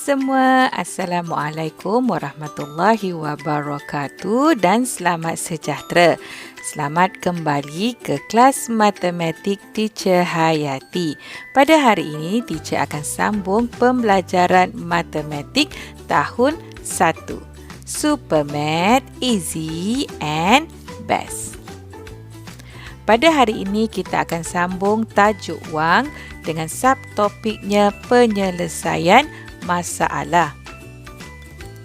semua, Assalamualaikum warahmatullahi wabarakatuh dan selamat sejahtera. Selamat kembali ke kelas matematik Teacher Hayati. Pada hari ini, Teacher akan sambung pembelajaran matematik tahun 1. Supermath, Easy and Best. Pada hari ini, kita akan sambung tajuk wang dengan subtopiknya penyelesaian masalah.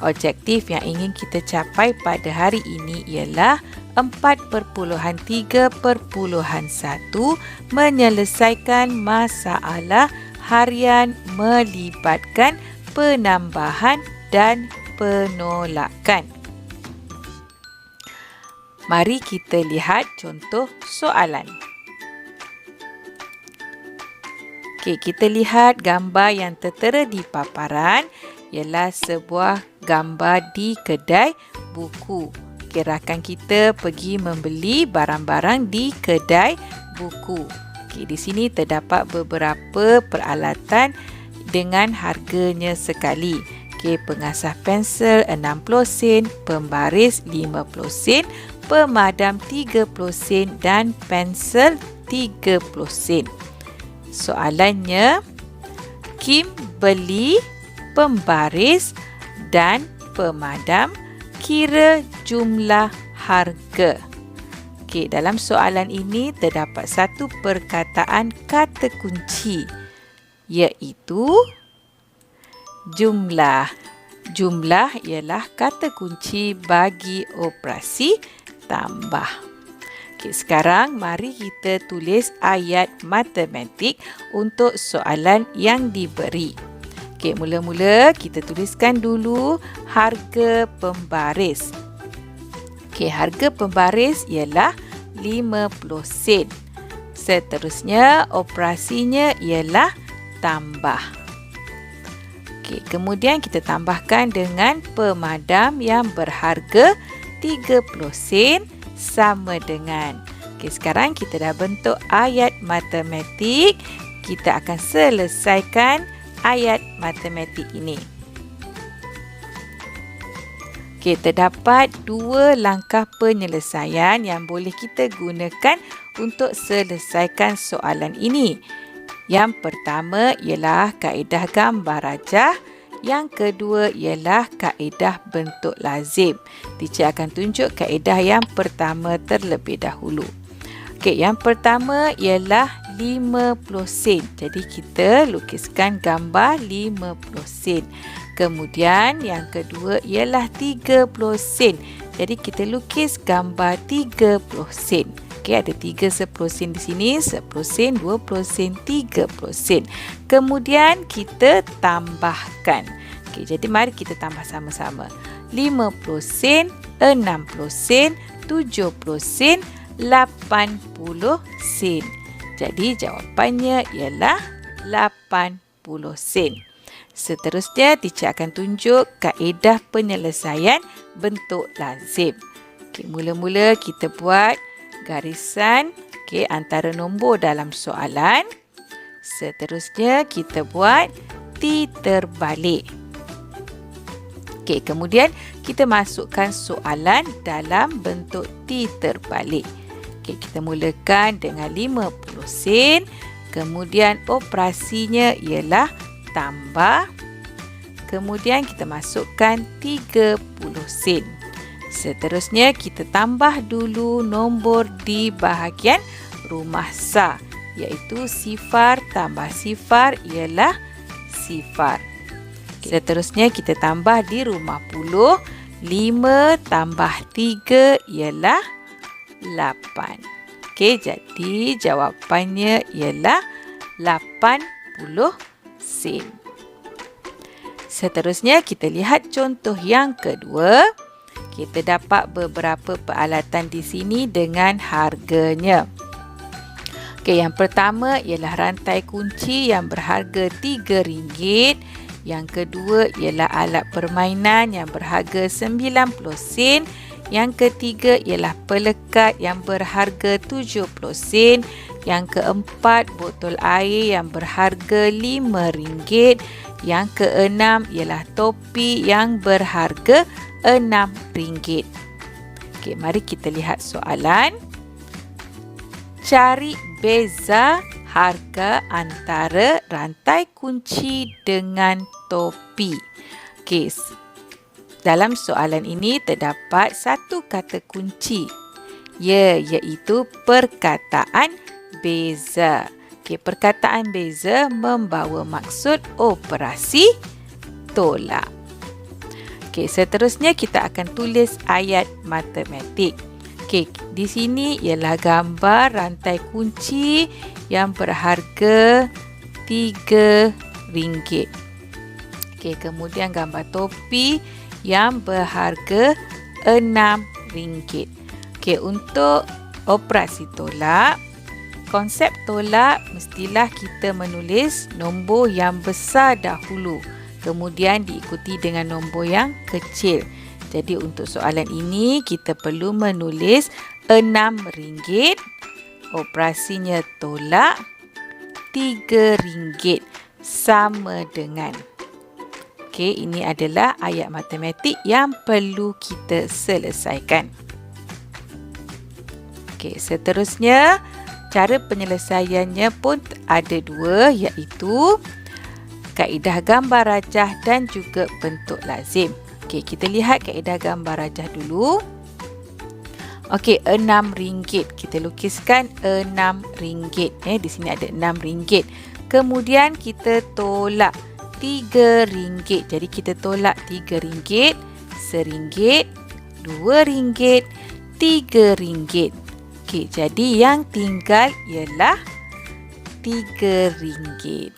Objektif yang ingin kita capai pada hari ini ialah 4.3.1 menyelesaikan masalah harian melibatkan penambahan dan penolakan. Mari kita lihat contoh soalan. Kita lihat gambar yang tertera di paparan ialah sebuah gambar di kedai buku. Rakan kita pergi membeli barang-barang di kedai buku. Di sini terdapat beberapa peralatan dengan harganya sekali. Pengasah pensel 60 sen, pembaris 50 sen, pemadam 30 sen dan pensel 30 sen. Soalannya, Kim beli pembaris dan pemadam, kira jumlah harga. Dalam soalan ini terdapat satu perkataan kata kunci, iaitu jumlah. Jumlah ialah kata kunci bagi operasi tambah. Sekarang mari kita tulis ayat matematik untuk soalan yang diberi. Mula-mula kita tuliskan dulu harga pembaris. Harga pembaris ialah 50 sen. Seterusnya operasinya ialah tambah. Kemudian kita tambahkan dengan pemadam yang berharga 30 sen sama dengan. Sekarang kita dah bentuk ayat matematik. Kita akan selesaikan ayat matematik ini. Terdapat dua langkah penyelesaian yang boleh kita gunakan untuk selesaikan soalan ini. Yang pertama ialah kaedah gambar rajah. Yang kedua ialah kaedah bentuk lazim. Teacher akan tunjuk kaedah yang pertama terlebih dahulu. Yang pertama ialah 50 sen. Jadi kita lukiskan gambar 50 sen. Kemudian yang kedua ialah 30 sen. Jadi kita lukis gambar 30 sen. Ada 3 10 sen di sini, 10 sen, 20 sen, 30 sen. Kemudian kita tambahkan. Jadi mari kita tambah sama-sama. 50 sen, 60 sen, 70 sen, 80 sen. Jadi jawapannya ialah 80 sen. Seterusnya, teacher akan tunjuk kaedah penyelesaian bentuk lazim. Mula-mula kita buat garisan antara nombor dalam soalan. Seterusnya kita buat T terbalik. Kemudian kita masukkan soalan dalam bentuk T terbalik. Kita mulakan dengan 50 sen. Kemudian operasinya ialah tambah. Kemudian kita masukkan 30 sen. Seterusnya kita tambah dulu nombor di bahagian rumah sah, iaitu sifar tambah sifar ialah sifar. Seterusnya kita tambah di rumah puluh. 5 tambah 3 ialah 8. Jadi jawapannya ialah 80 sen. Seterusnya kita lihat contoh yang kedua. Kita dapat beberapa peralatan di sini dengan harganya. Yang pertama ialah rantai kunci yang berharga RM3. Yang kedua ialah alat permainan yang berharga 90 sen. Yang ketiga ialah pelekat yang berharga 70 sen. Yang keempat, botol air yang berharga RM5. Yang keenam ialah topi yang berharga RM6. Okey, mari kita lihat soalan. Cari beza harga antara rantai kunci dengan topi. Okey, dalam soalan ini terdapat satu kata kunci, iaitu perkataan beza. Okey, perkataan beza membawa maksud operasi tolak. Okey, seterusnya kita akan tulis ayat matematik. Okey, di sini ialah gambar rantai kunci yang berharga RM3. Okey, kemudian gambar topi yang berharga RM6. Okey, untuk operasi tolak, konsep tolak mestilah kita menulis nombor yang besar dahulu, kemudian diikuti dengan nombor yang kecil. Jadi untuk soalan ini kita perlu menulis RM6, operasinya tolak RM3 sama dengan. Okey, ini adalah ayat matematik yang perlu kita selesaikan. Okey, seterusnya cara penyelesaiannya pun ada dua, iaitu kaedah gambar rajah dan juga bentuk lazim. Okey, kita lihat kaedah gambar rajah dulu. Okey, RM6. Kita lukiskan RM6. Di sini ada RM6. Kemudian kita tolak RM3. Jadi kita tolak RM3, RM1, RM2, RM3. Okey, jadi yang tinggal ialah RM3.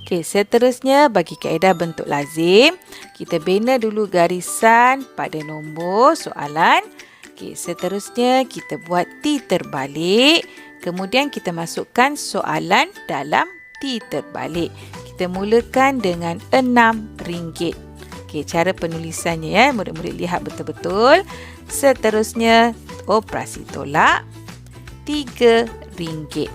Okey, seterusnya bagi kaedah bentuk lazim, kita bina dulu garisan pada nombor soalan. Okey, seterusnya kita buat T terbalik. Kemudian kita masukkan soalan dalam T terbalik. Kita mulakan dengan RM6. Okey, cara penulisannya murid-murid lihat betul-betul. Seterusnya operasi tolak RM3.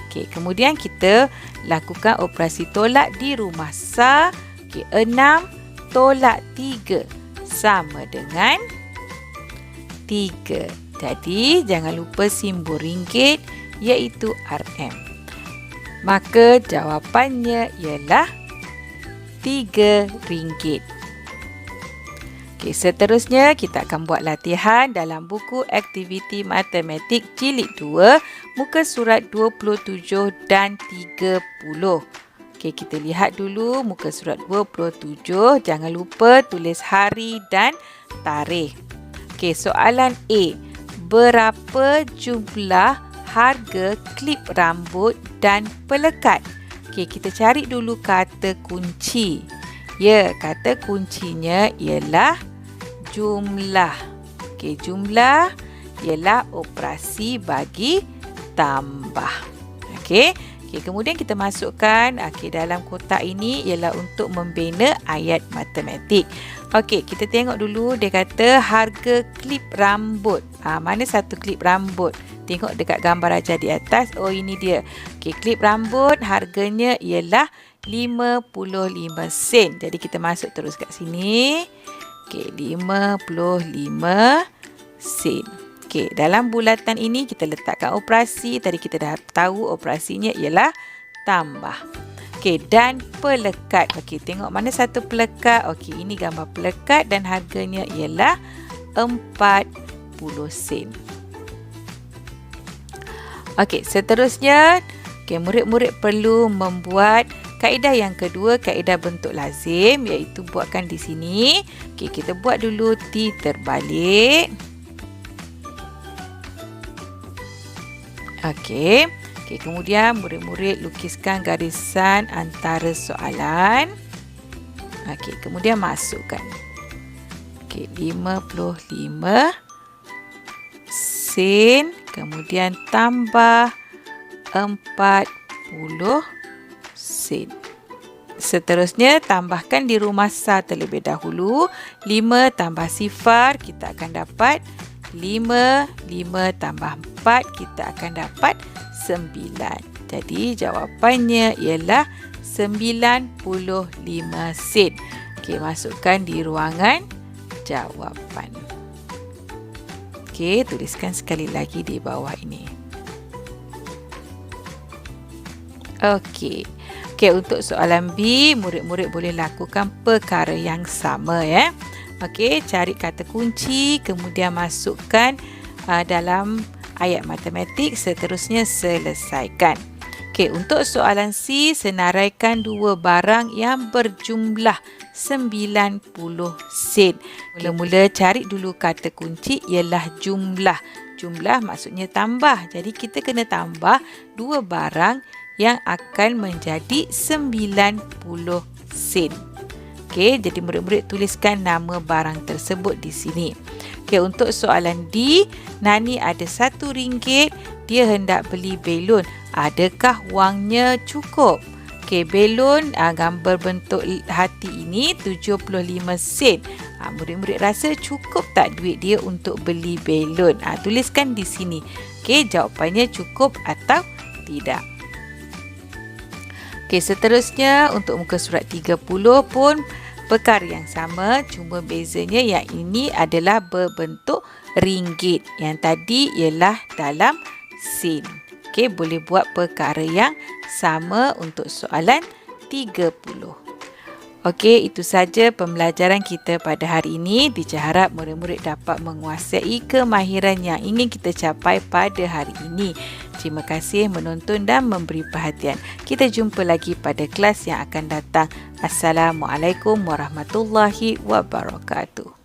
Okey, kemudian kita lakukan operasi tolak di rumah sah. Okey, 6 tolak 3 sama dengan 3. Jadi jangan lupa simbol ringgit iaitu RM. Maka jawapannya ialah RM3. Okey, seterusnya kita akan buat latihan dalam buku aktiviti matematik jilid 2, muka surat 27 dan 30. Okey, kita lihat dulu muka surat 27. Jangan lupa tulis hari dan tarikh. Okey, soalan A. Berapa jumlah harga klip rambut dan pelekat? Okey, kita cari dulu kata kunci. Ya, kata kuncinya ialah jumlah. Okey, jumlah ialah operasi bagi tambah. Okey. Okey, kemudian kita masukkan dalam kotak ini ialah untuk membina ayat matematik. Okey, kita tengok dulu dia kata harga klip rambut. Mana satu klip rambut? Tengok dekat gambar rajah di atas. Oh, ini dia. Okey, klip rambut harganya ialah 55 sen. Jadi kita masuk terus kat sini. Okey, 55 sen. Okey, dalam bulatan ini kita letakkan operasi. Tadi kita dah tahu operasinya ialah tambah. Okey, dan pelekat. Okey, tengok mana satu pelekat. Okey, ini gambar pelekat dan harganya ialah 40 sen. Okey, seterusnya, murid-murid perlu membuat kaedah yang kedua, kaedah bentuk lazim, iaitu buatkan di sini. Okey, kita buat dulu T terbalik. Okey, kemudian murid-murid lukiskan garisan antara soalan. Okey, kemudian masukkan. Okey, 55 sen, kemudian tambah 40 sen. Seterusnya tambahkan di rumah sah terlebih dahulu. 5 tambah sifar kita akan dapat 5. 5 tambah 4 kita akan dapat 9. Jadi jawapannya ialah sen. Okey, masukkan di ruangan jawapan. Okey, tuliskan sekali lagi di bawah ini. Okey. Okey, untuk soalan B, murid-murid boleh lakukan perkara yang sama ya. Okey, cari kata kunci, kemudian masukkan dalam ayat matematik, seterusnya selesaikan. Okey, untuk soalan C, senaraikan dua barang yang berjumlah 90 sen. Mula-mula cari dulu kata kunci ialah jumlah. Jumlah maksudnya tambah. Jadi kita kena tambah dua barang yang akan menjadi 90 sen. Okey, jadi murid-murid tuliskan nama barang tersebut di sini. Okey, untuk soalan D, Nani ada RM1, dia hendak beli belon. Adakah wangnya cukup? Okey, belon gambar bentuk hati ini 75 sen. Murid-murid rasa cukup tak duit dia untuk beli belon? Tuliskan di sini. Okey, jawapannya cukup atau tidak. Okey, seterusnya untuk muka surat 30 pun perkara yang sama, cuma bezanya yang ini adalah berbentuk ringgit. Yang tadi ialah dalam sen. Okey, boleh buat perkara yang sama untuk soalan 30. Okey, itu saja pembelajaran kita pada hari ini. Diharap murid-murid dapat menguasai kemahiran yang ingin kita capai pada hari ini. Terima kasih menonton dan memberi perhatian. Kita jumpa lagi pada kelas yang akan datang. Assalamualaikum warahmatullahi wabarakatuh.